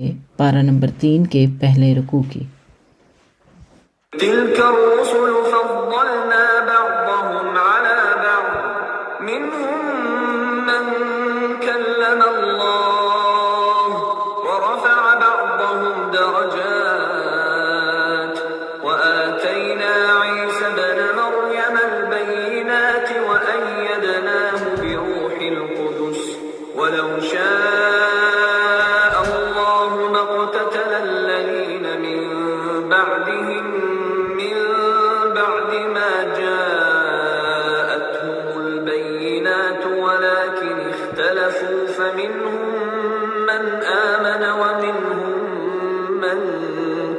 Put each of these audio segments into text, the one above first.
پارہ نمبر 3 کے پہلے رکوع کی۔ تلك الرسل فضلنا بعضهم على بعض منهم من كلم الله ورفع بعضهم درجات وآتينا عيسى ابن مريم البينات وأيدناه بروح القدس ولو شاء الله ما اقتتل الذين من بعدهم من بعد ما جاءتهم البينات ولكن اختلفوا فمنهم من آمن ومنهم من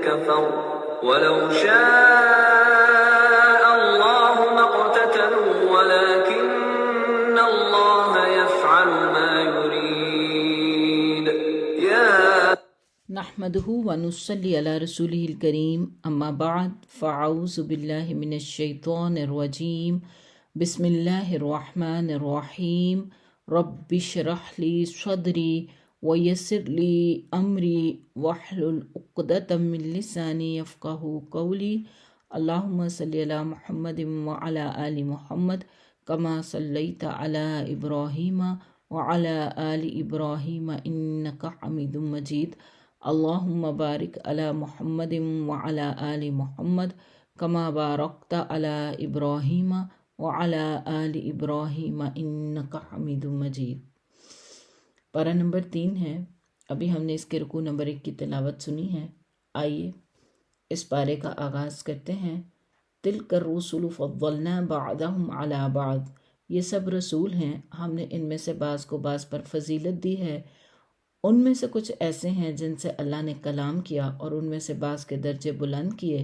كفر ولو شاء الله ما اقتتلوا ولكن الله يفعل ما يريد نحمده ونصلي على رسوله الكريم اما بعد فاعوذ بالله من الشيطان الرجيم بسم الله الرحمن الرحيم رب اشرح لي صدري ويسر لي امري واحلل عقدة من لساني يفقهوا قولي اللهم صل على محمد وعلى آل محمد كما صليت على إبراهيم وعلى آل إبراهيم إنك حميد مجيد اللهم بارك على محمد وعلى آل محمد كما باركت على إبراهيم وعلى آل إبراهيم إنك حميد مجيد۔ پارہ نمبر 3 ہے۔ ابھی ہم نے اس کے رکوع نمبر 1 کی تلاوت سنی ہے۔ آئیے اس پارے کا آغاز کرتے ہیں۔ تلک الرسل فضلنا بعضهم على بعض، یہ سب رسول ہیں، ہم نے ان میں سے بعض کو بعض پر فضیلت دی ہے۔ ان میں سے کچھ ایسے ہیں جن سے اللہ نے کلام کیا اور ان میں سے بعض کے درجے بلند کیے،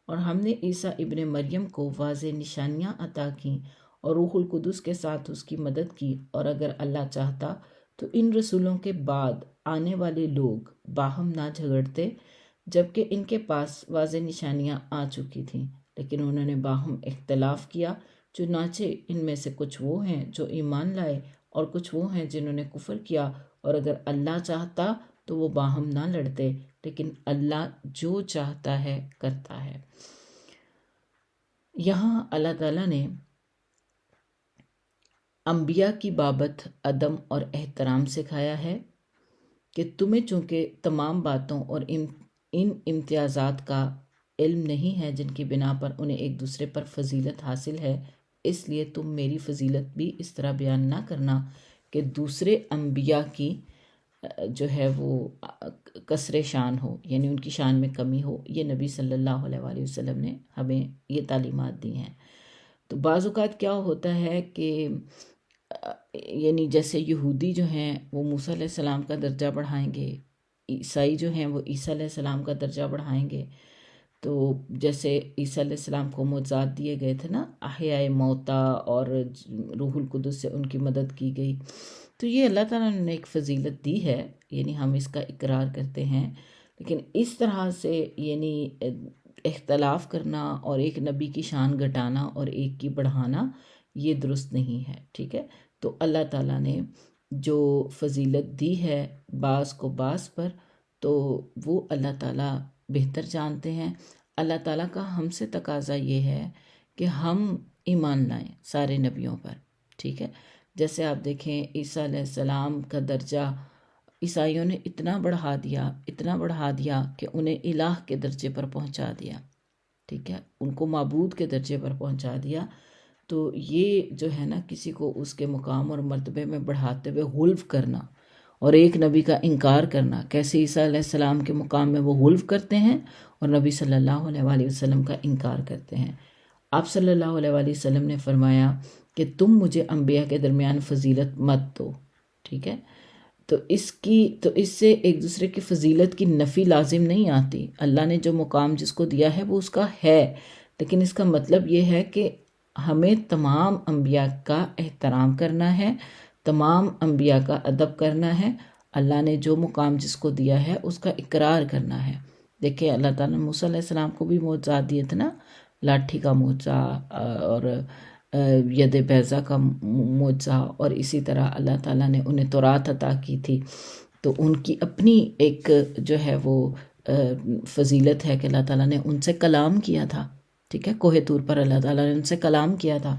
اور ہم نے عیسیٰ ابن مریم کو واضح نشانیاں عطا کیں اور روح القدس کے ساتھ اس کی مدد کی، اور اگر اللہ چاہتا تو ان رسولوں کے بعد آنے والے لوگ باہم نہ جھگڑتے، جبکہ ان کے پاس واضح نشانیاں آ چکی تھیں، لیکن انہوں نے باہم اختلاف کیا۔ چنانچہ ان میں سے کچھ وہ ہیں جو ایمان لائے اور کچھ وہ ہیں جنہوں نے کفر کیا، اور اگر اللہ چاہتا تو وہ باہم نہ لڑتے، لیکن اللہ جو چاہتا ہے کرتا ہے۔ یہاں اللہ تعالیٰ نے انبیاء کی بابت ادب اور احترام سکھایا ہے کہ تمہیں چونکہ تمام باتوں اور ان امتیازات کا علم نہیں ہے جن کی بنا پر انہیں ایک دوسرے پر فضیلت حاصل ہے، اس لیے تم میری فضیلت بھی اس طرح بیان نہ کرنا کہ دوسرے انبیاء کی جو ہے وہ کسر شان ہو، یعنی ان کی شان میں کمی ہو۔ یہ نبی صلی اللہ علیہ وآلہ وسلم نے ہمیں یہ تعلیمات دی ہیں۔ تو بعض اوقات کیا ہوتا ہے کہ یعنی جیسے یہودی جو ہیں وہ موسیٰ علیہ السلام کا درجہ بڑھائیں گے، عیسائی جو ہیں وہ عیسیٰ علیہ السلام کا درجہ بڑھائیں گے۔ تو جیسے عیسیٰ علیہ السلام کو معجزات دیے گئے تھے نا، احیاء موتا، اور روح القدس سے ان کی مدد کی گئی، تو یہ اللہ تعالیٰ نے ایک فضیلت دی ہے، یعنی ہم اس کا اقرار کرتے ہیں، لیکن اس طرح سے یعنی اختلاف کرنا اور ایک نبی کی شان گھٹانا اور ایک کی بڑھانا یہ درست نہیں ہے، ٹھیک ہے۔ تو اللہ تعالیٰ نے جو فضیلت دی ہے بعض کو بعض پر، تو وہ اللہ تعالیٰ بہتر جانتے ہیں۔ اللہ تعالیٰ کا ہم سے تقاضا یہ ہے کہ ہم ایمان لائیں سارے نبیوں پر، ٹھیک ہے۔ جیسے آپ دیکھیں عیسیٰ علیہ السلام کا درجہ عیسائیوں نے اتنا بڑھا دیا کہ انہیں الہ کے درجے پر پہنچا دیا، ٹھیک ہے، ان کو معبود کے درجے پر پہنچا دیا۔ تو یہ جو ہے نا کسی کو اس کے مقام اور مرتبے میں بڑھاتے ہوئے غلو کرنا اور ایک نبی کا انکار کرنا، کیسے عیسیٰ علیہ السلام کے مقام میں وہ غلو کرتے ہیں اور نبی صلی اللہ علیہ وآلہ وسلم کا انکار کرتے ہیں۔ آپ صلی اللہ علیہ وآلہ وسلم نے فرمایا کہ تم مجھے انبیاء کے درمیان فضیلت مت دو، ٹھیک ہے۔ تو اس سے ایک دوسرے کی فضیلت کی نفی لازم نہیں آتی۔ اللہ نے جو مقام جس کو دیا ہے وہ اس کا ہے، لیکن اس کا مطلب یہ ہے کہ ہمیں تمام انبیاء کا احترام کرنا ہے، تمام انبیاء کا ادب کرنا ہے، اللہ نے جو مقام جس کو دیا ہے اس کا اقرار کرنا ہے۔ دیکھیں اللہ تعالیٰ نے موسیٰ علیہ السلام کو بھی معجزات دیے تھے نا، لاٹھی کا معجزہ اور ید بیضا کا معجزہ، اور اسی طرح اللہ تعالیٰ نے انہیں تورات عطا کی تھی۔ تو ان کی اپنی ایک جو ہے وہ فضیلت ہے کہ اللہ تعالیٰ نے ان سے کلام کیا تھا، ٹھیک ہے، کوہ طور پر اللہ تعالیٰ نے ان سے کلام کیا تھا۔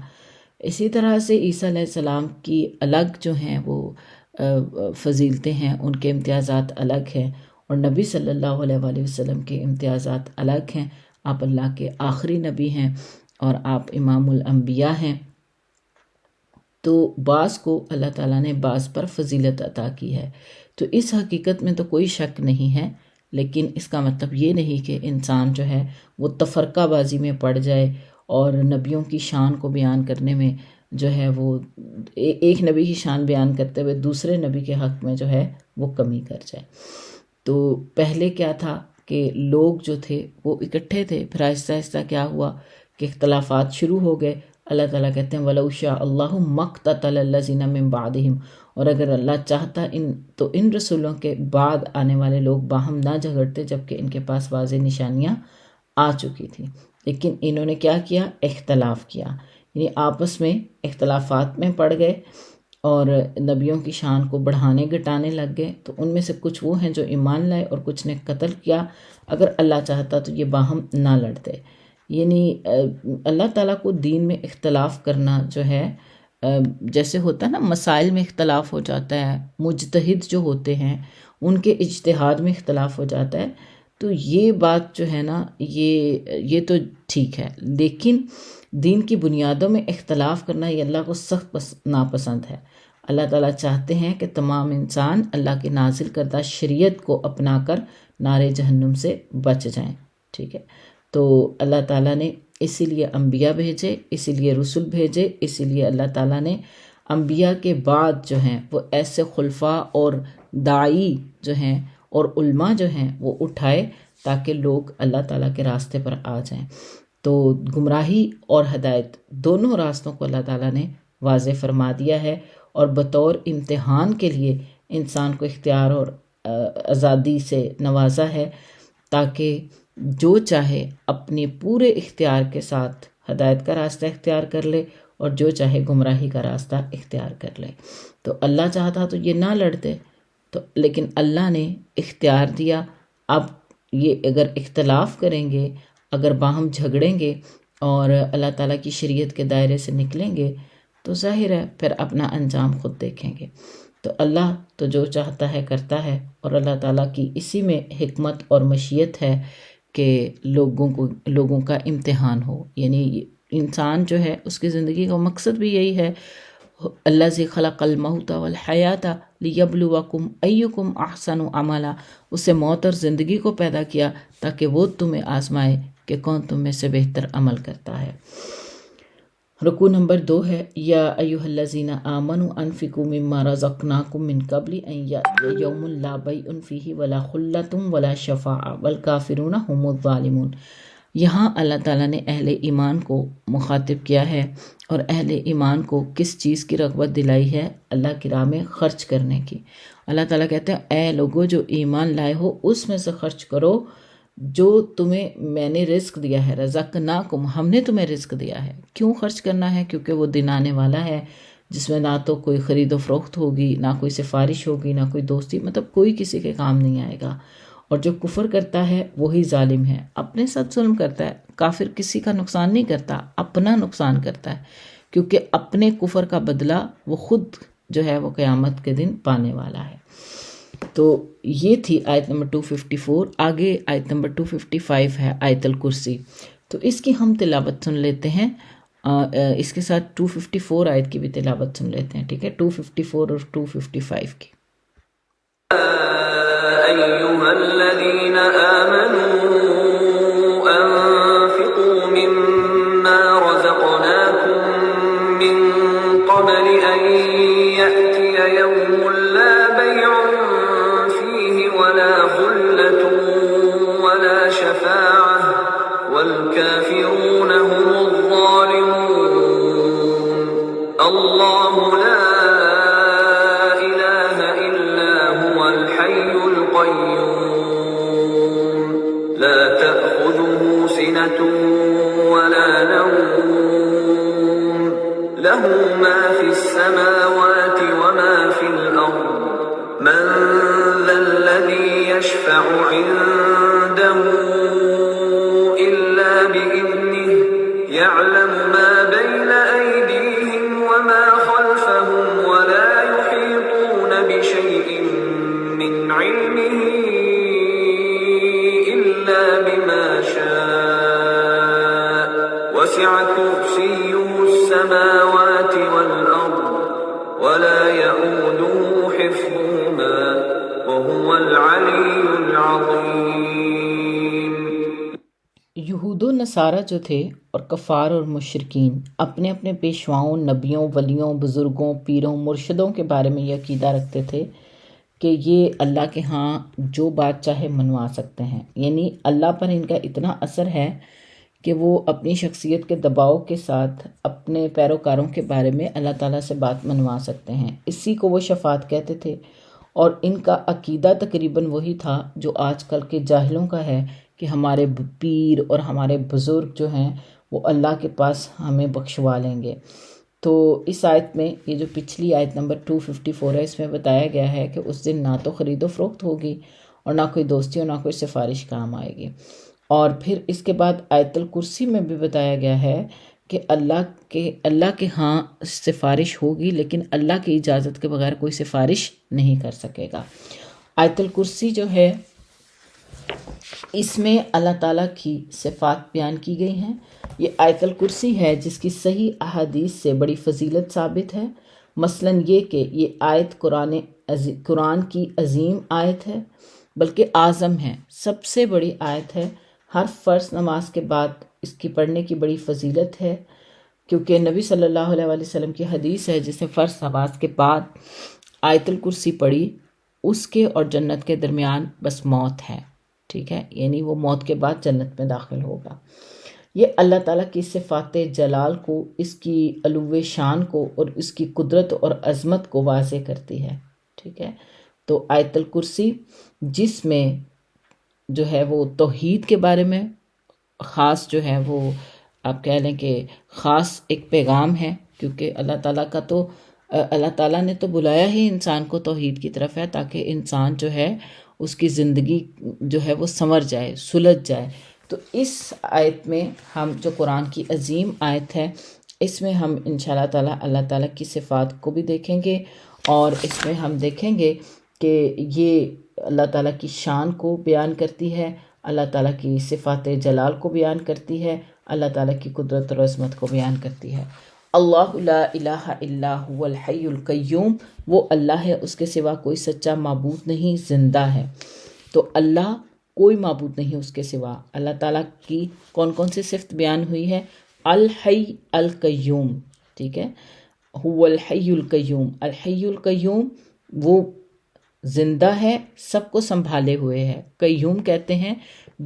اسی طرح سے عیسیٰ علیہ السلام کی الگ جو ہیں وہ فضیلتیں ہیں، ان کے امتیازات الگ ہیں، اور نبی صلی اللہ علیہ وآلہ وسلم کے امتیازات الگ ہیں۔ آپ اللہ کے آخری نبی ہیں اور آپ امام الانبیاء ہیں، تو بعض کو اللہ تعالیٰ نے بعض پر فضیلت عطا کی ہے۔ تو اس حقیقت میں تو کوئی شک نہیں ہے، لیکن اس کا مطلب یہ نہیں کہ انسان جو ہے وہ تفرقہ بازی میں پڑ جائے اور نبیوں کی شان کو بیان کرنے میں جو ہے وہ ایک نبی کی شان بیان کرتے ہوئے دوسرے نبی کے حق میں جو ہے وہ کمی کر جائے۔ تو پہلے کیا تھا کہ لوگ جو تھے وہ اکٹھے تھے، پھر آہستہ آہستہ کیا ہوا کہ اختلافات شروع ہو گئے۔ اللہ تعالیٰ کہتے ہیں وَلَوْ شَاءَ اللَّهُ مَا اقْتَتَلَ الَّذِينَ مِن بَعْدِهِمْ، اور اگر اللہ چاہتا تو ان رسولوں کے بعد آنے والے لوگ باہم نہ جھگڑتے، جبکہ ان کے پاس واضح نشانیاں آ چکی تھیں، لیکن انہوں نے کیا کیا؟ اختلاف کیا، یعنی آپس میں اختلافات میں پڑ گئے اور نبیوں کی شان کو بڑھانے گھٹانے لگ گئے۔ تو ان میں سے کچھ وہ ہیں جو ایمان لائے اور کچھ نے قتل کیا۔ اگر اللہ چاہتا تو یہ باہم نہ لڑتے، یعنی اللہ تعالیٰ کو دین میں اختلاف کرنا جو ہے جیسے ہوتا ہے نا، مسائل میں اختلاف ہو جاتا ہے، مجتہد جو ہوتے ہیں ان کے اجتہاد میں اختلاف ہو جاتا ہے، تو یہ بات جو ہے نا یہ تو ٹھیک ہے، لیکن دین کی بنیادوں میں اختلاف کرنا یہ اللہ کو سخت ناپسند ہے۔ اللہ تعالیٰ چاہتے ہیں کہ تمام انسان اللہ کے نازل کردہ شریعت کو اپنا کر نار جہنم سے بچ جائیں، ٹھیک ہے۔ تو اللہ تعالیٰ نے اسی لیے انبیاء بھیجے، اسی لیے رسول بھیجے، اسی لیے اللہ تعالیٰ نے انبیاء کے بعد جو ہیں وہ ایسے خلفاء اور داعی جو ہیں اور علماء جو ہیں وہ اٹھائے تاکہ لوگ اللہ تعالیٰ کے راستے پر آ جائیں۔ تو گمراہی اور ہدایت دونوں راستوں کو اللہ تعالیٰ نے واضح فرما دیا ہے، اور بطور امتحان کے لیے انسان کو اختیار اور آزادی سے نوازا ہے تاکہ جو چاہے اپنے پورے اختیار کے ساتھ ہدایت کا راستہ اختیار کر لے اور جو چاہے گمراہی کا راستہ اختیار کر لے۔ تو اللہ چاہتا تو یہ نہ لڑتے، تو لیکن اللہ نے اختیار دیا۔ اب یہ اگر اختلاف کریں گے، اگر باہم جھگڑیں گے اور اللہ تعالیٰ کی شریعت کے دائرے سے نکلیں گے تو ظاہر ہے پھر اپنا انجام خود دیکھیں گے۔ تو اللہ تو جو چاہتا ہے کرتا ہے، اور اللہ تعالیٰ کی اسی میں حکمت اور مشیت ہے کہ لوگوں کا امتحان ہو، یعنی انسان جو ہے اس کی زندگی کا مقصد بھی یہی ہے، الذی خلق الموت والحیات لیبلوکم ایکم احسن عملا، اسے موت اور زندگی کو پیدا کیا تاکہ وہ تمہیں آزمائے کہ کون تم میں سے بہتر عمل کرتا ہے۔ رکوع نمبر 2 ہے یا ایھا الذین آمنوا انفقوا مما رزقناکم من قبل ان یأتی یوم لا بیع فیہ ولا خلۃ ولا شفاعۃ والکافرون ھم الظالمون۔ یہاں اللہ تعالیٰ نے اہل ایمان کو مخاطب کیا ہے، اور اہل ایمان کو کس چیز کی رغبت دلائی ہے؟ اللہ کی راہ میں خرچ کرنے کی۔ اللہ تعالیٰ کہتے ہیں اے لوگو جو ایمان لائے ہو اس میں سے خرچ کرو جو تمہیں میں نے رزق دیا ہے، رزقناکم، ہم نے تمہیں رزق دیا ہے۔ کیوں خرچ کرنا ہے؟ کیونکہ وہ دن آنے والا ہے جس میں نہ تو کوئی خرید و فروخت ہوگی، نہ کوئی سفارش ہوگی، نہ کوئی دوستی، مطلب کوئی کسی کے کام نہیں آئے گا۔ اور جو کفر کرتا ہے وہی ظالم ہے، اپنے ساتھ ظلم کرتا ہے۔ کافر کسی کا نقصان نہیں کرتا، اپنا نقصان کرتا ہے، کیونکہ اپنے کفر کا بدلہ وہ خود جو ہے وہ قیامت کے دن پانے والا ہے۔ تو یہ تھی آیت نمبر 254۔ آگے آیت نمبر 255 ہے آیت الکرسی، تو اس کی ہم تلاوت سن لیتے ہیں، اس کے ساتھ 254 آیت کی بھی تلاوت سن لیتے ہیں، ٹھیک ہے، 254 اور 255 کی۔ أيها الذين آمنوا أنفقوا مما رزقناكم من قبل أن يأتي يوم لا بيع فيه ولا خلة ولا شفاعة والكافرون هم الظالمون۔ الله لا لا تأخذه سنة ولا نوم، له ما في السماوات وما في الأرض، من يشفع عنده إلا بإذنه يعلم ما بين أيديهم وما خلفهم ولا يحيطون بشيء من علمه إلا بما شاء وسع كرسيه السماوات والأرض ولا يؤوده حفظهما وهو العلی العظیم۔ یہود و نصارہ جو تھے اور کفار اور مشرکین اپنے اپنے پیشواؤں، نبیوں، ولیوں، بزرگوں، پیروں، مرشدوں کے بارے میں یہ عقیدہ رکھتے تھے کہ یہ اللہ کے ہاں جو بات چاہے منوا سکتے ہیں، یعنی اللہ پر ان کا اتنا اثر ہے کہ وہ اپنی شخصیت کے دباؤ کے ساتھ اپنے پیروکاروں کے بارے میں اللہ تعالیٰ سے بات منوا سکتے ہیں۔ اسی کو وہ شفاعت کہتے تھے، اور ان کا عقیدہ تقریباً وہی تھا جو آج کل کے جاہلوں کا ہے کہ ہمارے پیر اور ہمارے بزرگ جو ہیں وہ اللہ کے پاس ہمیں بخشوا لیں گے۔ تو اس آیت میں یہ جو پچھلی آیت نمبر 254 ہے، اس میں بتایا گیا ہے کہ اس دن نہ تو خرید و فروخت ہوگی اور نہ کوئی دوستی اور نہ کوئی سفارش کام آئے گی۔ اور پھر اس کے بعد آیت الکرسی میں بھی بتایا گیا ہے کہ اللہ کے ہاں سفارش ہوگی، لیکن اللہ کی اجازت کے بغیر کوئی سفارش نہیں کر سکے گا۔ آیت الکرسی جو ہے اس میں اللہ تعالیٰ کی صفات بیان کی گئی ہیں۔ یہ آیت الکرسی ہے جس کی صحیح احادیث سے بڑی فضیلت ثابت ہے، مثلاً یہ کہ یہ آیت قرآن کی عظیم آیت ہے، بلکہ اعظم ہے، سب سے بڑی آیت ہے۔ ہر فرض نماز کے بعد اس کی پڑھنے کی بڑی فضیلت ہے، کیونکہ نبی صلی اللہ علیہ وسلم کی حدیث ہے جس نے فرض نماز کے بعد آیت الکرسی پڑھی اس کے اور جنت کے درمیان بس موت ہے، ٹھیک ہے، یعنی وہ موت کے بعد جنت میں داخل ہوگا۔ یہ اللہ تعالیٰ کی صفات جلال کو، اس کی علو شان کو اور اس کی قدرت اور عظمت کو واضح کرتی ہے، ٹھیک ہے۔ تو آیت الکرسی جس میں جو ہے وہ توحید کے بارے میں خاص جو ہے وہ آپ کہہ لیں کہ خاص ایک پیغام ہے، کیونکہ اللہ تعالیٰ نے تو بلایا ہی انسان کو توحید کی طرف ہے تاکہ انسان جو ہے اس کی زندگی جو ہے وہ سنور جائے، سلجھ جائے۔ تو اس آیت میں ہم جو قرآن کی عظیم آیت ہے، اس میں ہم انشاءاللہ تعالیٰ اللہ تعالیٰ کی صفات کو بھی دیکھیں گے، اور اس میں ہم دیکھیں گے کہ یہ اللہ تعالیٰ کی شان کو بیان کرتی ہے، اللہ تعالیٰ کی صفات جلال کو بیان کرتی ہے، اللہ تعالیٰ کی قدرت اور عظمت کو بیان کرتی ہے۔ اللہ لا الہ الا هو الحی القیوم، وہ اللہ ہے، اس کے سوا کوئی سچا معبود نہیں، زندہ ہے۔ تو اللہ کوئی معبود نہیں اس کے سوا۔ اللہ تعالیٰ کی کون کون سی صفت بیان ہوئی ہے؟ الحی القیوم، ٹھیک ہے، هو الحی القیوم، الحی القیوم، وہ زندہ ہے، سب کو سنبھالے ہوئے ہے۔ قیوم کہتے ہیں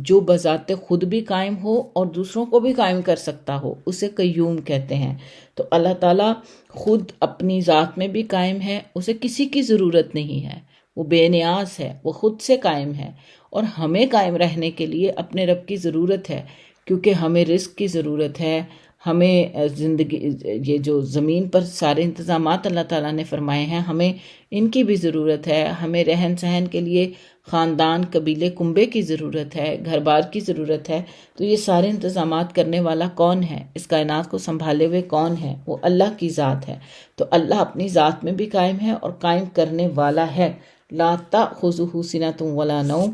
جو بذات خود بھی قائم ہو اور دوسروں کو بھی قائم کر سکتا ہو، اسے قیوم کہتے ہیں۔ تو اللہ تعالیٰ خود اپنی ذات میں بھی قائم ہے، اسے کسی کی ضرورت نہیں ہے، وہ بے نیاز ہے، وہ خود سے قائم ہے، اور ہمیں قائم رہنے کے لیے اپنے رب کی ضرورت ہے، کیونکہ ہمیں رزق کی ضرورت ہے، ہمیں زندگی، یہ جو زمین پر سارے انتظامات اللہ تعالیٰ نے فرمائے ہیں، ہمیں ان کی بھی ضرورت ہے، ہمیں رہن سہن کے لیے خاندان، قبیلے، کنبے کی ضرورت ہے، گھر بار کی ضرورت ہے۔ تو یہ سارے انتظامات کرنے والا کون ہے؟ اس کائنات کو سنبھالے ہوئے کون ہے؟ وہ اللہ کی ذات ہے۔ تو اللہ اپنی ذات میں بھی قائم ہے اور قائم کرنے والا ہے۔ لا تأخذہ سنۃ ولا نوم،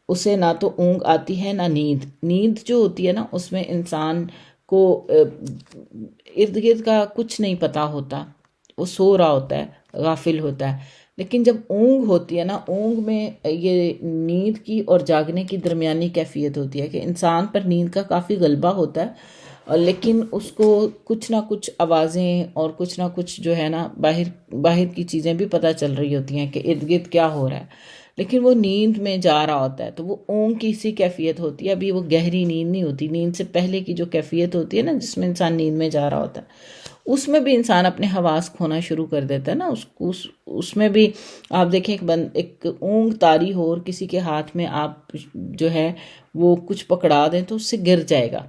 اسے نہ تو اونگ آتی ہے نہ نیند۔ نیند جو ہوتی ہے نا، اس میں انسان کو ارد گرد کا کچھ نہیں پتہ ہوتا، وہ سو رہا ہوتا ہے، غافل ہوتا ہے۔ لیکن جب اونگ ہوتی ہے نا، اونگ میں یہ نیند کی اور جاگنے کی درمیانی کیفیت ہوتی ہے کہ انسان پر نیند کا کافی غلبہ ہوتا ہے، لیکن اس کو کچھ نہ کچھ آوازیں اور کچھ نہ کچھ جو ہے نا باہر کی چیزیں بھی پتہ چل رہی ہوتی ہیں کہ ارد گرد کیا ہو رہا ہے، لیکن وہ نیند میں جا رہا ہوتا ہے۔ تو وہ اونگ کی سی کیفیت ہوتی ہے، ابھی وہ گہری نیند نہیں ہوتی، نیند سے پہلے کی جو کیفیت ہوتی ہے نا، جس میں انسان نیند میں جا رہا ہوتا ہے، اس میں بھی انسان اپنے حواس کھونا شروع کر دیتا ہے نا۔ اس میں بھی آپ دیکھیں ایک اونگ طاری ہو اور کسی کے ہاتھ میں آپ جو ہے وہ کچھ پکڑا دیں تو اس سے گر جائے گا۔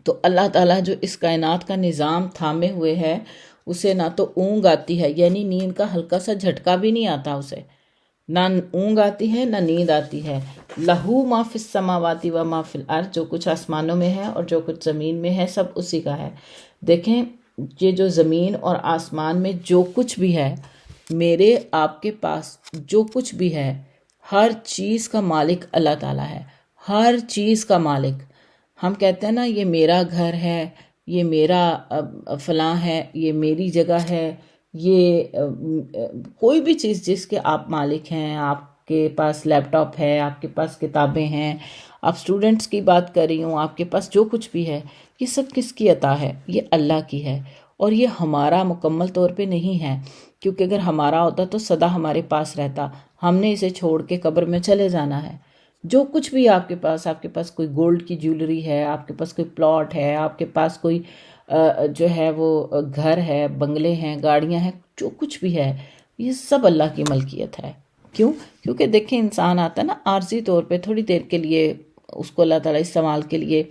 تو اللہ تعالیٰ جو اس کائنات کا نظام تھامے ہوئے ہے، اسے نہ تو اونگ آتی ہے، یعنی نیند کا ہلکا سا جھٹکا بھی نہیں آتا اسے، نہ اونگ آتی ہے نہ نیند آتی ہے۔ لہو ما فی السماوات و ما فی الارض، جو کچھ آسمانوں میں ہے اور جو کچھ زمین میں ہے سب اسی کا ہے۔ دیکھیں یہ جو زمین اور آسمان میں جو کچھ بھی ہے، میرے آپ کے پاس جو کچھ بھی ہے، ہر چیز کا مالک اللہ تعالیٰ ہے، ہر چیز کا مالک۔ ہم کہتے ہیں نا یہ میرا گھر ہے، یہ میرا فلاں ہے، یہ میری جگہ ہے، یہ کوئی بھی چیز جس کے آپ مالک ہیں، آپ کے پاس لیپ ٹاپ ہے، آپ کے پاس کتابیں ہیں، آپ اسٹوڈنٹس کی بات کر رہی ہوں، آپ کے پاس جو کچھ بھی ہے، یہ سب کس کی عطا ہے؟ یہ اللہ کی ہے، اور یہ ہمارا مکمل طور پہ نہیں ہے، کیونکہ اگر ہمارا ہوتا تو سدا ہمارے پاس رہتا، ہم نے اسے چھوڑ کے قبر میں چلے جانا ہے۔ جو کچھ بھی آپ کے پاس کوئی گولڈ کی جیولری ہے، آپ کے پاس کوئی پلاٹ ہے، آپ کے پاس کوئی جو ہے وہ گھر ہے، بنگلے ہیں، گاڑیاں ہیں، جو کچھ بھی ہے یہ سب اللہ کی ملکیت ہے۔ کیوں؟ کیونکہ دیکھیں انسان آتا ہے نا عارضی طور پہ، تھوڑی دیر کے لیے اس کو اللہ تعالیٰ استعمال کے لیے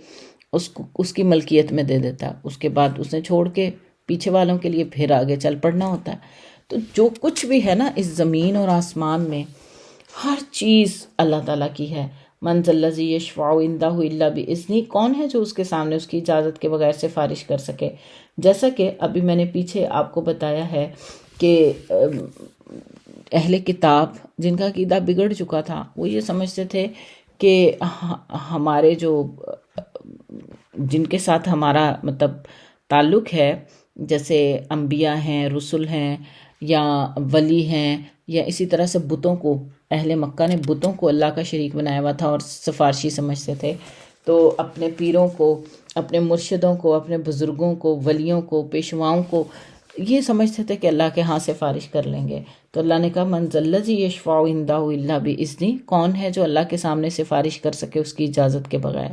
اس کی ملکیت میں دے دیتا ہے، اس کے بعد اس نے چھوڑ کے پیچھے والوں کے لیے پھر آگے چل پڑنا ہوتا ہے۔ تو جو کچھ بھی ہے نا اس زمین اور آسمان میں، ہر چیز اللہ تعالیٰ کی ہے۔ من ذا الذی یشفع عندہ الا باذنہ، کون ہے جو اس کے سامنے اس کی اجازت کے بغیر سفارش کر سکے؟ جیسا کہ ابھی میں نے پیچھے آپ کو بتایا ہے کہ اہل کتاب جن کا عقیدہ بگڑ چکا تھا، وہ یہ سمجھتے تھے کہ ہمارے جو جن کے ساتھ ہمارا مطلب تعلق ہے، جیسے انبیاء ہیں، رسل ہیں، یا ولی ہیں، یا اسی طرح سے بتوں کو، اہل مکہ نے بتوں کو اللہ کا شریک بنایا ہوا تھا اور سفارشی سمجھتے تھے، تو اپنے پیروں کو، اپنے مرشدوں کو، اپنے بزرگوں کو، ولیوں کو، پیشواؤں کو یہ سمجھتے تھے کہ اللہ کے ہاں سفارش کر لیں گے۔ تو اللہ نے کہا من ذا الذی یشفع عندہ الا باذنہ، کون ہے جو اللہ کے سامنے سفارش کر سکے اس کی اجازت کے بغیر؟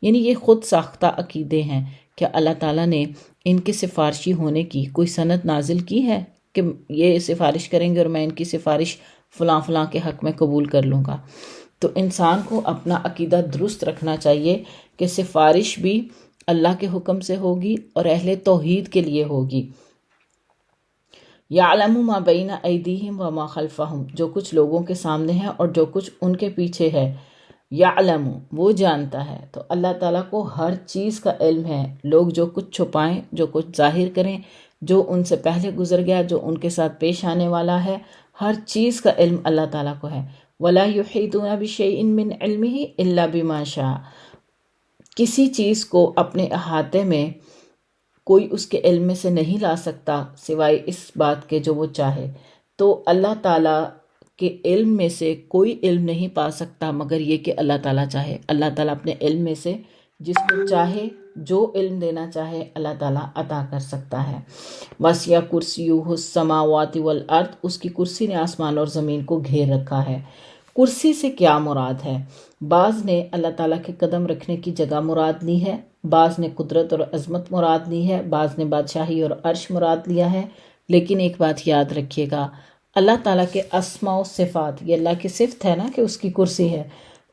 یعنی یہ خود ساختہ عقیدے ہیں کہ اللہ تعالیٰ نے ان کے سفارشی ہونے کی کوئی سند نازل کی ہے کہ یہ سفارش کریں گے اور میں ان کی سفارش فلاں فلاں کے حق میں قبول کر لوں گا۔ تو انسان کو اپنا عقیدہ درست رکھنا چاہیے کہ سفارش بھی اللہ کے حکم سے ہوگی اور اہل توحید کے لیے ہوگی۔ یعلم ما بین ایدیہم وما خلفہم، جو کچھ لوگوں کے سامنے ہے اور جو کچھ ان کے پیچھے ہے، یعلم وہ جانتا ہے۔ تو اللہ تعالیٰ کو ہر چیز کا علم ہے، لوگ جو کچھ چھپائیں، جو کچھ ظاہر کریں، جو ان سے پہلے گزر گیا، جو ان کے ساتھ پیش آنے والا ہے، ہر چیز کا علم اللہ تعالیٰ کو ہے۔ وَلَا يُحِيطُونَ بِشَيْءٍ مِّنْ عِلْمِهِ إِلَّا بِمَا شَاءَ، کسی چیز کو اپنے احاطے میں کوئی اس کے علم میں سے نہیں لا سکتا سوائے اس بات کے جو وہ چاہے۔ تو اللہ تعالیٰ کے علم میں سے کوئی علم نہیں پا سکتا مگر یہ کہ اللہ تعالیٰ چاہے۔ اللہ تعالیٰ اپنے علم میں سے جس کو چاہے جو علم دینا چاہے اللہ تعالیٰ عطا کر سکتا ہے۔ وسیع کرسیہ السماوات والارض، اس کی کرسی نے آسمان اور زمین کو گھیر رکھا ہے۔ کرسی سے کیا مراد ہے؟ بعض نے اللہ تعالیٰ کے قدم رکھنے کی جگہ مراد لی ہے، بعض نے قدرت اور عظمت مراد لی ہے، بعض نے بادشاہی اور عرش مراد لیا ہے۔ لیکن ایک بات یاد رکھیے گا، اللہ تعالیٰ کے اسماء و صفات، یہ اللہ کی صفت ہے نا کہ اس کی کرسی ہے،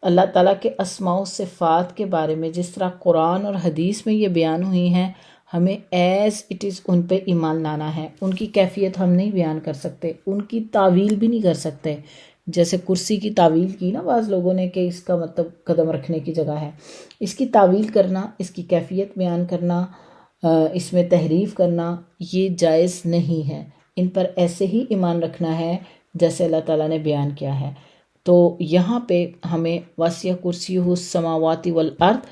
اللہ تعالیٰ کے اسماء و صفات کے بارے میں جس طرح قرآن اور حدیث میں یہ بیان ہوئی ہیں، ہمیں ایز اٹ از ان پہ ایمان لانا ہے۔ ان کی کیفیت ہم نہیں بیان کر سکتے، ان کی تعویل بھی نہیں کر سکتے۔ جیسے کرسی کی تعویل کی نا بعض لوگوں نے کہ اس کا مطلب قدم رکھنے کی جگہ ہے، اس کی تعویل کرنا، اس کی کیفیت بیان کرنا، اس میں تحریف کرنا یہ جائز نہیں ہے۔ ان پر ایسے ہی ایمان رکھنا ہے جیسے اللہ تعالیٰ نے بیان کیا ہے۔ تو یہاں پہ ہمیں وسیع کرسیہ السماوات والارض،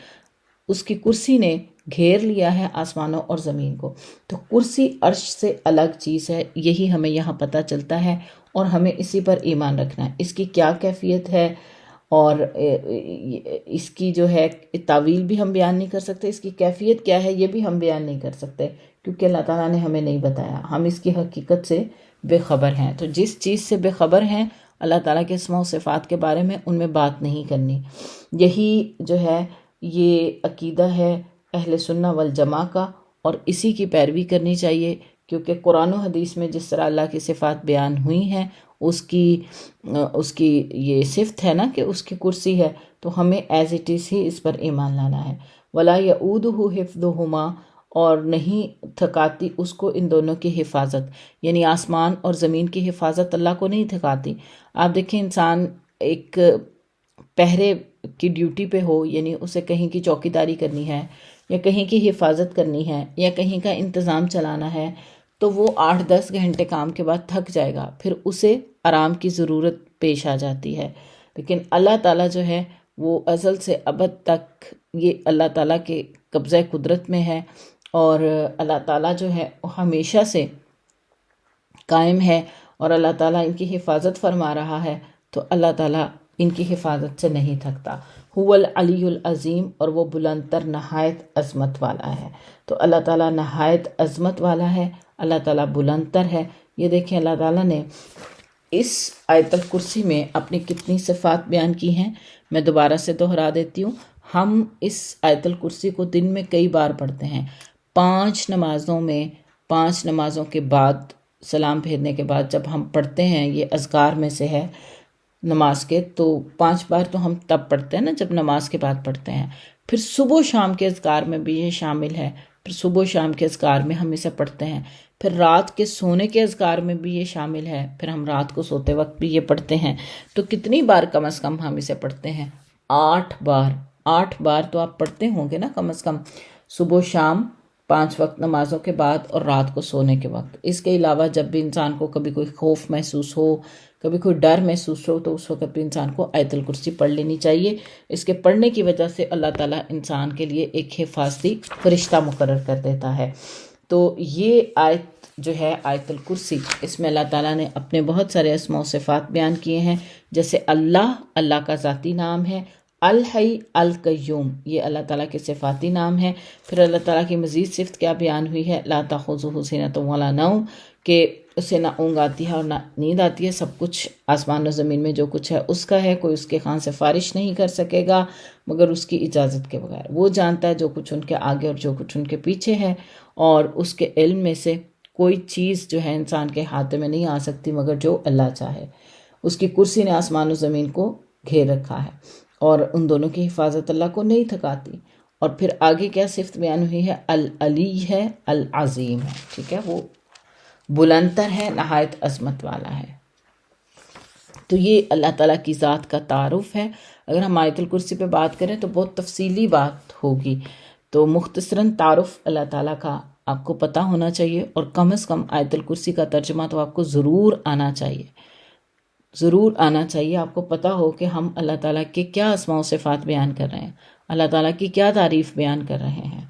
اس کی کرسی نے گھیر لیا ہے آسمانوں اور زمین کو۔ تو کرسی عرش سے الگ چیز ہے، یہی ہمیں یہاں پتہ چلتا ہے اور ہمیں اسی پر ایمان رکھنا ہے۔ اس کی کیا کیفیت ہے اور اس کی جو ہے تعویل بھی ہم بیان نہیں کر سکتے، اس کی کیفیت کیا ہے یہ بھی ہم بیان نہیں کر سکتے، کیونکہ اللہ تعالیٰ نے ہمیں نہیں بتایا، ہم اس کی حقیقت سے بے خبر ہیں۔ تو جس چیز سے بے خبر ہیں اللہ تعالیٰ کے اسماء و صفات کے بارے میں، ان میں بات نہیں کرنی۔ یہی جو ہے یہ عقیدہ ہے اہل سنہ والجماع کا، اور اسی کی پیروی کرنی چاہیے، کیونکہ قرآن و حدیث میں جس طرح اللہ کی صفات بیان ہوئی ہیں، اس کی یہ صفت ہے نا کہ اس کی کرسی ہے، تو ہمیں ایز اٹ از ہی اس پر ایمان لانا ہے۔ وَلَا يَؤُودُهُ حِفْظُهُمَا، اور نہیں تھکاتی اس کو ان دونوں کی حفاظت، یعنی آسمان اور زمین کی حفاظت اللہ کو نہیں تھکاتی۔ آپ دیکھیں انسان ایک پہرے کی ڈیوٹی پہ ہو، یعنی اسے کہیں کی چوکی داری کرنی ہے یا کہیں کی حفاظت کرنی ہے یا کہیں کا انتظام چلانا ہے، تو وہ 8-10 گھنٹے کام کے بعد تھک جائے گا، پھر اسے آرام کی ضرورت پیش آ جاتی ہے۔ لیکن اللہ تعالیٰ جو ہے وہ ازل سے ابد تک یہ اللہ تعالیٰ کے قبضہ قدرت میں ہے، اور اللہ تعالیٰ جو ہے وہ ہمیشہ سے قائم ہے، اور اللہ تعالیٰ ان کی حفاظت فرما رہا ہے، تو اللہ تعالیٰ ان کی حفاظت سے نہیں تھکتا۔ هو العلی العظیم، اور وہ بلند تر نہایت عظمت والا ہے۔ تو اللہ تعالیٰ نہایت عظمت والا ہے، اللہ تعالیٰ بلند تر ہے۔ یہ دیکھیں اللہ تعالیٰ نے اس آیت الکرسی میں اپنی کتنی صفات بیان کی ہیں۔ میں دوبارہ سے دہرا دیتی ہوں، ہم اس آیت الکرسی کو دن میں کئی بار پڑھتے ہیں، 5 نمازوں میں، 5 نمازوں کے بعد سلام پھیرنے کے بعد جب ہم پڑھتے ہیں، یہ اذکار میں سے ہے نماز کے، تو 5 بار تو ہم تب پڑھتے ہیں نا جب نماز کے بعد پڑھتے ہیں، پھر صبح و شام کے اذکار میں بھی یہ شامل ہے، پھر صبح و شام کے اذکار میں ہم اسے پڑھتے ہیں، پھر رات کے سونے کے اذکار میں بھی یہ شامل ہے، پھر ہم رات کو سوتے وقت بھی یہ پڑھتے ہیں۔ تو کتنی بار کم از کم ہم اسے پڑھتے ہیں؟ 8 بار۔ 8 بار تو آپ پڑھتے ہوں گے نا کم از کم، صبح و شام 5 وقت نمازوں کے بعد اور رات کو سونے کے وقت۔ اس کے علاوہ جب بھی انسان کو کبھی کوئی خوف محسوس ہو، کبھی کوئی ڈر محسوس ہو، تو اس وقت بھی انسان کو آیت الکرسی پڑھ لینی چاہیے۔ اس کے پڑھنے کی وجہ سے اللہ تعالیٰ انسان کے لیے ایک حفاظتی فرشتہ مقرر کر دیتا ہے۔ تو یہ آیت جو ہے آیت الکرسی، اس میں اللہ تعالیٰ نے اپنے بہت سارے اسماء و صفات بیان کیے ہیں، جیسے اللہ کا ذاتی نام ہے، الحی القیوم، یہ اللہ تعالیٰ کے صفاتی نام ہے۔ پھر اللہ تعالیٰ کی مزید صفت کیا بیان ہوئی ہے؟ لا تأخذہ سنۃ ولا نوم، کہ اسے نہ اونگ آتی ہے اور نہ نیند آتی ہے، سب کچھ آسمان و زمین میں جو کچھ ہے اس کا ہے، کوئی اس کے خان سے فارش نہیں کر سکے گا مگر اس کی اجازت کے بغیر۔ وہ جانتا ہے جو کچھ ان کے آگے اور جو کچھ ان کے پیچھے ہے، اور اس کے علم میں سے کوئی چیز جو ہے انسان کے ہاتھ میں نہیں آ سکتی مگر جو اللہ چاہے۔ اس کی کرسی نے آسمان و زمین کو گھیر رکھا ہے، اور ان دونوں کی حفاظت اللہ کو نہیں تھکاتی۔ اور پھر آگے کیا صفت بیان ہوئی ہے؟ العلی ہے، العظیم ہے، ٹھیک ہے، وہ بلندتر ہے، نہایت عظمت والا ہے۔ تو یہ اللہ تعالیٰ کی ذات کا تعارف ہے۔ اگر ہم آیت الکرسی پہ بات کریں تو بہت تفصیلی بات ہوگی، تو مختصراً تعارف اللہ تعالیٰ کا آپ کو پتہ ہونا چاہیے، اور کم از کم آیت الکرسی کا ترجمہ تو آپ کو ضرور آنا چاہیے، ضرور آنا چاہیے۔ آپ کو پتہ ہو کہ ہم اللہ تعالیٰ کے کیا اسماء و صفات بیان کر رہے ہیں، اللہ تعالیٰ کی کیا تعریف بیان کر رہے ہیں۔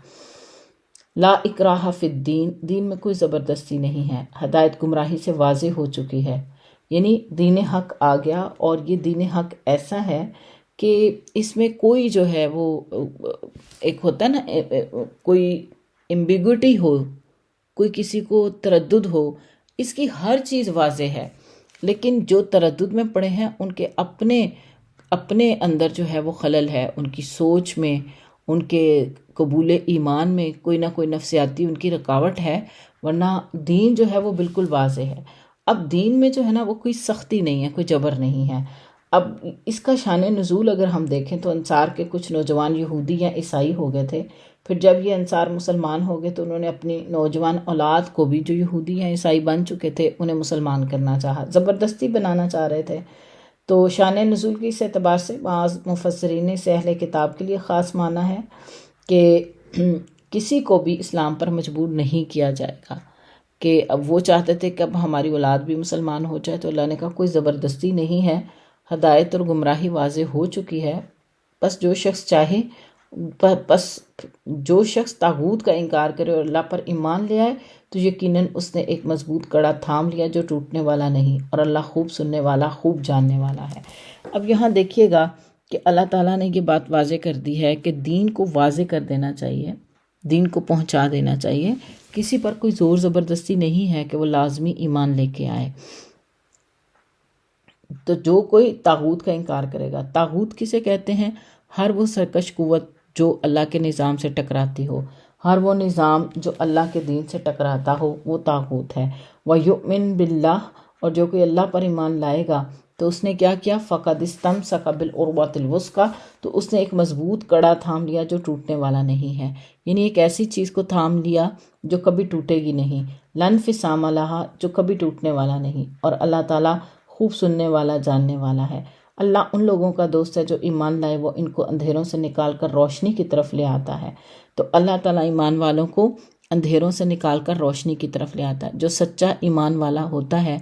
لا اکراہ فی الدین، دین میں کوئی زبردستی نہیں ہے، ہدایت گمراہی سے واضح ہو چکی ہے، یعنی دین حق آ گیا، اور یہ دین حق ایسا ہے کہ اس میں کوئی جو ہے وہ ایک ہوتا ہے نا، کوئی ایمبیگوٹی ہو، کوئی کسی کو تردد ہو، اس کی ہر چیز واضح ہے، لیکن جو تردد میں پڑے ہیں ان کے اپنے اندر جو ہے وہ خلل ہے، ان کی سوچ میں، ان کے قبول ایمان میں کوئی نہ کوئی نفسیاتی ان کی رکاوٹ ہے، ورنہ دین جو ہے وہ بالکل واضح ہے۔ اب دین میں جو ہے نا وہ کوئی سختی نہیں ہے، کوئی جبر نہیں ہے۔ اب اس کا شان نزول اگر ہم دیکھیں تو انصار کے کچھ نوجوان یہودی یا عیسائی ہو گئے تھے، پھر جب یہ انصار مسلمان ہو گئے تو انہوں نے اپنی نوجوان اولاد کو بھی جو یہودی یا عیسائی بن چکے تھے انہیں مسلمان کرنا چاہا، زبردستی بنانا چاہ رہے تھے۔ تو شان نزول کی اس اعتبار سے بعض مفسرین نے اسے اہل کتاب کے لیے خاص مانا ہے کہ کسی کو بھی اسلام پر مجبور نہیں کیا جائے گا، کہ اب وہ چاہتے تھے کہ اب ہماری اولاد بھی مسلمان ہو جائے، تو اللہ نے کہا کوئی زبردستی نہیں ہے، ہدایت اور گمراہی واضح ہو چکی ہے، بس جو شخص چاہے، بس جو شخص طاغوت کا انکار کرے اور اللہ پر ایمان لے آئے تو یقیناً اس نے ایک مضبوط کڑا تھام لیا جو ٹوٹنے والا نہیں، اور اللہ خوب سننے والا، خوب جاننے والا ہے۔ اب یہاں دیکھیے گا کہ اللہ تعالیٰ نے یہ بات واضح کر دی ہے کہ دین کو واضح کر دینا چاہیے، دین کو پہنچا دینا چاہیے، کسی پر کوئی زور زبردستی نہیں ہے کہ وہ لازمی ایمان لے کے آئے۔ تو جو کوئی طاغوت کا انکار کرے گا، طاغوت کسے کہتے ہیں؟ ہر وہ سرکش قوت جو اللہ کے نظام سے ٹکراتی ہو، ہر وہ نظام جو اللہ کے دین سے ٹکراتا ہو، وہ طاغوت ہے۔ وَيُؤْمِن بِاللَّهِ، اور جو کوئی اللہ پر ایمان لائے گا، تو اس نے کیا کیا؟ فقد استمسک بالعروۃ الوثقی، تو اس نے ایک مضبوط کڑا تھام لیا جو ٹوٹنے والا نہیں ہے، یعنی ایک ایسی چیز کو تھام لیا جو کبھی ٹوٹے گی نہیں، لا انفصام لہا، جو کبھی ٹوٹنے والا نہیں، اور اللہ تعالیٰ خوب سننے والا، جاننے والا ہے۔ اللہ ان لوگوں کا دوست ہے جو ایمان لائے، وہ ان کو اندھیروں سے نکال کر روشنی کی طرف لے آتا ہے۔ تو اللہ تعالیٰ ایمان والوں کو اندھیروں سے نکال کر روشنی کی طرف لے آتا ہے۔ جو سچا ایمان والا ہوتا ہے،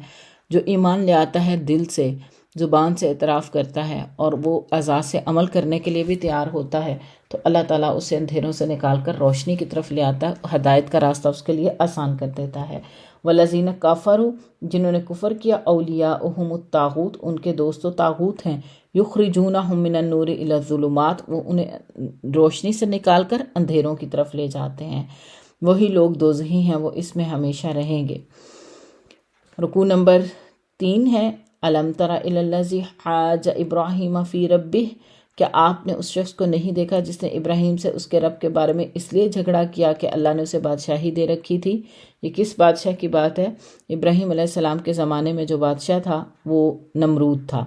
جو ایمان لے آتا ہے دل سے، زبان سے اعتراف کرتا ہے اور وہ اعضاء سے عمل کرنے کے لیے بھی تیار ہوتا ہے، تو اللہ تعالیٰ اسے اندھیروں سے نکال کر روشنی کی طرف لے آتا ہے، ہدایت کا راستہ اس کے لیے آسان کر دیتا ہے۔ والذین کفروا، جنہوں نے کفر کیا، اولیاؤہم الطاغوت، ان کے دوست و طاغوت ہیں، یخرجونہم من النور الی الظلمات، وہ انہیں روشنی سے نکال کر اندھیروں کی طرف لے جاتے ہیں، وہی لوگ دوزخی ہیں، وہ اس میں ہمیشہ رہیں گے۔ رکوع نمبر 3 ہے الم تر الی الذی حاج ابراہیم فی ربہ، کیا آپ نے اس شخص کو نہیں دیکھا جس نے ابراہیم سے اس کے رب کے بارے میں اس لیے جھگڑا کیا کہ اللہ نے اسے بادشاہی دے رکھی تھی؟ یہ کس بادشاہ کی بات ہے؟ ابراہیم علیہ السلام کے زمانے میں جو بادشاہ تھا وہ نمرود تھا،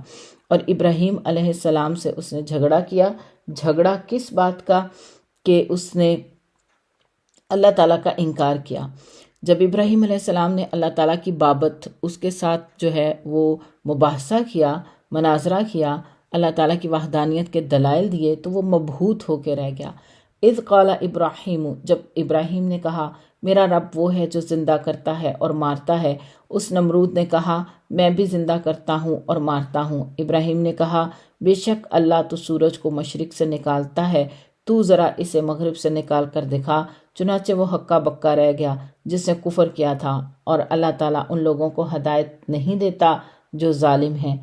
اور ابراہیم علیہ السلام سے اس نے جھگڑا کیا۔ جھگڑا کس بات کا؟ کہ اس نے اللہ تعالیٰ کا انکار کیا۔ جب ابراہیم علیہ السلام نے اللہ تعالیٰ کی بابت اس کے ساتھ جو ہے وہ مباحثہ کیا، مناظرہ کیا، اللہ تعالیٰ کی وحدانیت کے دلائل دیے، تو وہ مبہوت ہو کے رہ گیا۔ اذ قال ابراہیم، جب ابراہیم نے کہا میرا رب وہ ہے جو زندہ کرتا ہے اور مارتا ہے، اس نمرود نے کہا میں بھی زندہ کرتا ہوں اور مارتا ہوں۔ ابراہیم نے کہا بے شک اللہ تو سورج کو مشرق سے نکالتا ہے، تو ذرا اسے مغرب سے نکال کر دکھا۔ چنانچہ وہ ہکا بکا رہ گیا جس نے کفر کیا تھا، اور اللہ تعالیٰ ان لوگوں کو ہدایت نہیں دیتا جو ظالم ہیں۔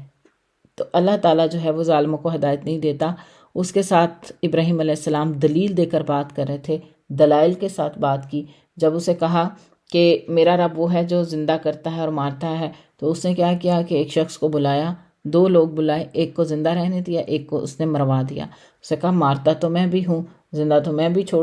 تو اللہ تعالیٰ جو ہے وہ ظالموں کو ہدایت نہیں دیتا۔ اس کے ساتھ ابراہیم علیہ السلام دلیل دے کر بات کر رہے تھے، دلائل کے ساتھ بات کی۔ جب اسے کہا کہ میرا رب وہ ہے جو زندہ کرتا ہے اور مارتا ہے، تو اس نے کیا کیا کہ ایک شخص کو بلایا، 2 لوگ بلائے، ایک کو زندہ رہنے دیا، ایک کو اس نے مروا دیا۔ اسے کہا مارتا تو میں بھی ہوں، زندہ تو میں بھی چھوڑ